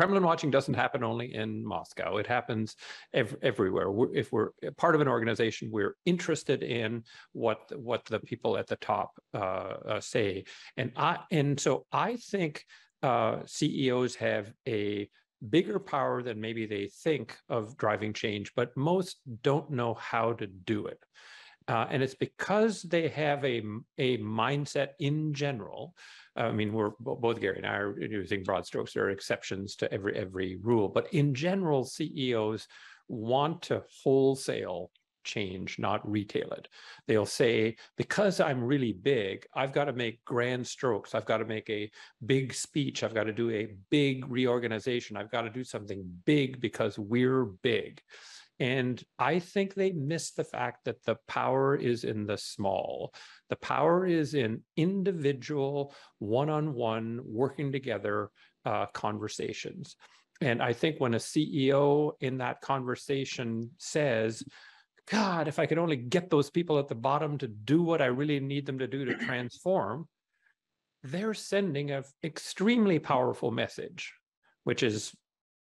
Kremlin watching doesn't happen only in Moscow. It happens everywhere. If we're part of an organization, we're interested in what the people at the top say. And so I think CEOs have a bigger power than maybe they think of driving change, but most don't know how to do it. And it's because they have a mindset in general. I mean, we're both, Gary and I are using broad strokes. There are exceptions to every rule, but in general, CEOs want to wholesale change, not retail it. They'll say, because I'm really big, I've got to make grand strokes. I've got to make a big speech. I've got to do a big reorganization. I've got to do something big because we're big. And I think they miss the fact that the power is in the small. The power is in individual, one-on-one, working together conversations. And I think when a CEO in that conversation says, God, if I could only get those people at the bottom to do what I really need them to do to transform, they're sending an extremely powerful message, which is,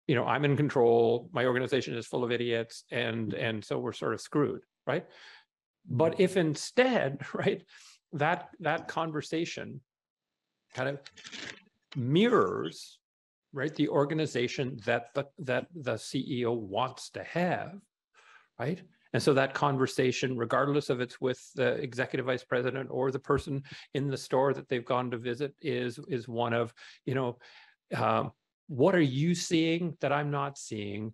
you know, I'm in control, my organization is full of idiots, and so we're sort of screwed, right? But if instead, right, that conversation kind of mirrors, right, the organization that the CEO wants to have, right? And so that conversation, regardless of it's with the executive vice president or the person in the store that they've gone to visit, is one of, you know, what are you seeing that I'm not seeing?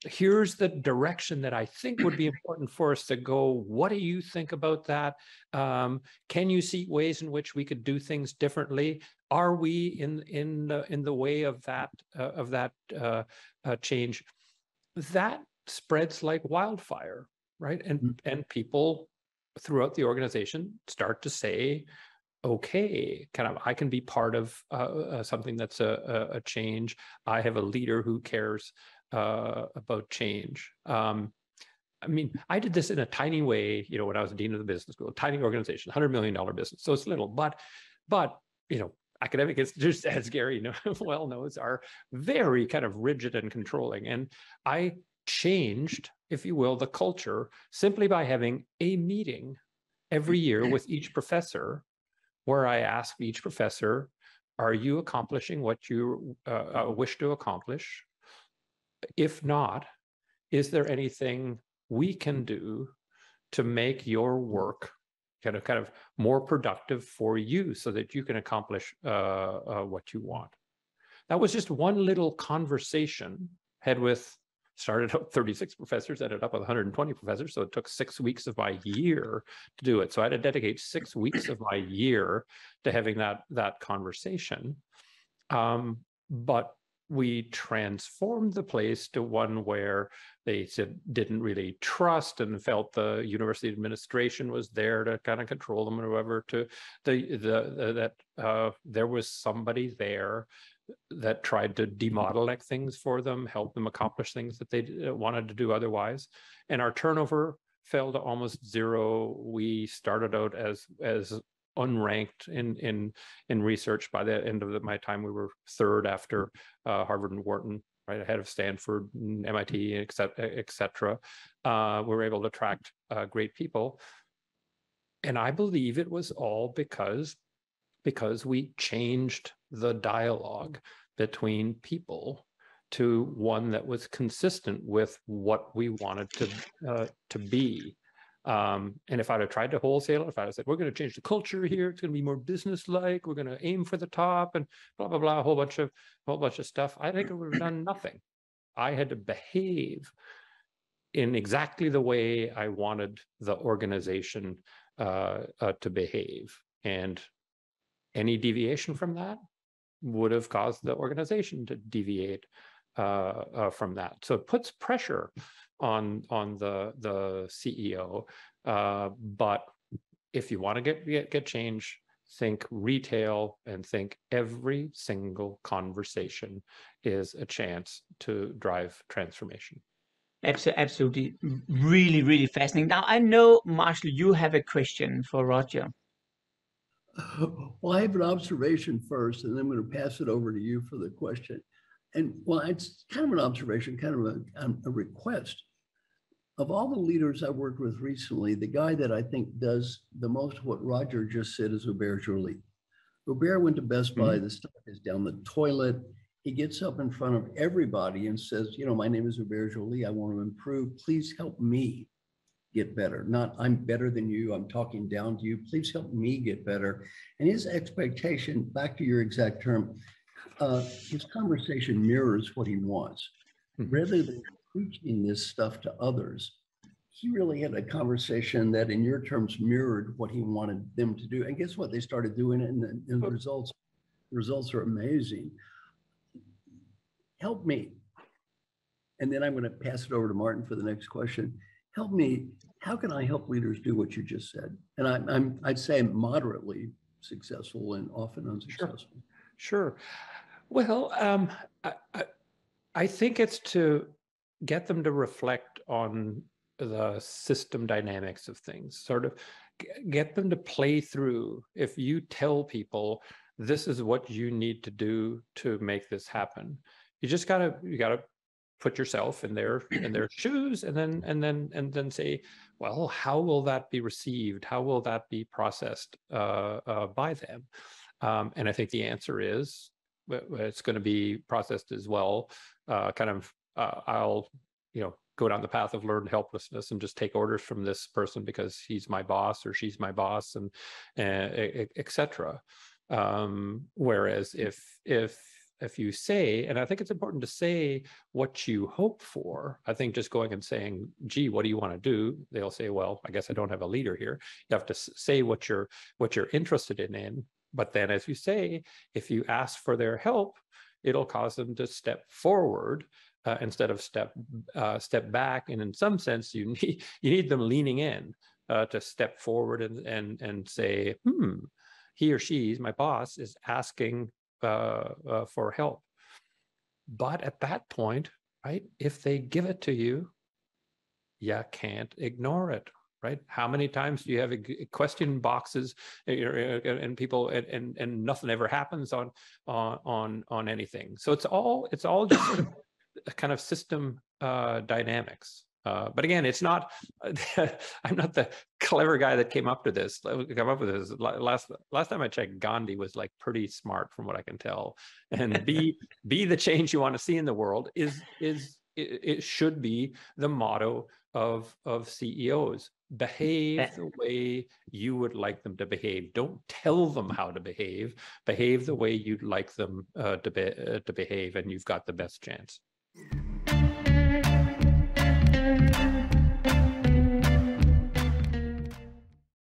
Here's the direction that I think would be important for us to go. What do you think about that? Can you see ways in which we could do things differently? Are we in the way of that change? That spreads like wildfire, right? And people throughout the organization start to say, okay, kind of, I can be part of something that's a change. I have a leader who cares about change. I mean, I did this in a tiny way, you know, when I was dean of the business school, a tiny organization, $100 million business. So it's little, but you know, academic institutions, as Gary well knows, are very kind of rigid and controlling. And I changed, if you will, the culture simply by having a meeting every year with each professor, where I ask each professor, are you accomplishing what you wish to accomplish? If not, is there anything we can do to make your work kind of more productive for you so that you can accomplish what you want? That was just one little conversation had with, started out 36 professors, ended up with 120 professors. So it took 6 weeks of my year to do it. So I had to dedicate 6 weeks of my year to having that conversation. But we transformed the place to one where they didn't really trust and felt the university administration was there to kind of control them or whatever, to that there was somebody there that tried to demodelect things for them, help them accomplish things that they wanted to do otherwise. And our turnover fell to almost zero. We started out as unranked in research. By the end of my time, we were third after Harvard and Wharton, right ahead of Stanford, and MIT, et cetera. We were able to attract great people. And I believe it was all because we changed the dialogue between people to one that was consistent with what we wanted to be. And if I'd have tried to wholesale it, if I'd have said, we're going to change the culture here, it's going to be more business-like, we're going to aim for the top, and blah, blah, blah, a whole bunch of stuff, I think it would have done nothing. I had to behave in exactly the way I wanted the organization to behave. And any deviation from that would have caused the organization to deviate from that. So it puts pressure on the CEO. But if you want to get change, think retail and think every single conversation is a chance to drive transformation. Absolutely. Really, really fascinating. Now, I know, Marshall, you have a question for Roger. Well, I have an observation first, and then I'm going to pass it over to you for the question. And well, it's kind of an observation, kind of a request. Of all the leaders I've worked with recently, the guy that I think does the most what Roger just said is Hubert Joly. Hubert went to Best Buy, the stuff is down the toilet. He gets up in front of everybody and says, you know, my name is Hubert Joly. I want to improve. Please help me get better. Not I'm better than you. I'm talking down to you. Please help me get better. And his expectation, back to your exact term, his conversation mirrors what he wants. Rather than preaching this stuff to others, he really had a conversation that in your terms mirrored what he wanted them to do. And guess what? They started doing it, and the results are amazing. Help me. And then I'm going to pass it over to Martin for the next question. Help me. How can I help leaders do what you just said? And I'd say moderately successful and often unsuccessful. Sure. Well, I think it's to get them to reflect on the system dynamics of things, sort of get them to play through. If you tell people this is what you need to do to make this happen, you gotta put yourself in their shoes, and then say, well, how will that be received? How will that be processed by them? And I think the answer is it's going to be processed as well. I'll go down the path of learned helplessness and just take orders from this person because he's my boss or she's my boss, and etc. Whereas if you say, and I think it's important to say what you hope for. I think just going and saying, gee, what do you want to do? They'll say, well, I guess I don't have a leader here. You have to say what you're interested in. But then, as you say, if you ask for their help, it'll cause them to step forward instead of step back. And in some sense, you need them leaning in to step forward and say, he or she, my boss, is asking for help. But at that point, right, if they give it to you, you can't ignore it, right? How many times do you have question boxes and people and nothing ever happens on anything? So it's all just sort of a kind of system dynamics. But again, it's not. I'm not the clever guy that came up with this. Last time I checked, Gandhi was like pretty smart, from what I can tell. And be the change you want to see in the world it should be the motto of CEOs. Behave the way you would like them to behave. Don't tell them how to behave. Behave the way you'd like them to behave, and you've got the best chance.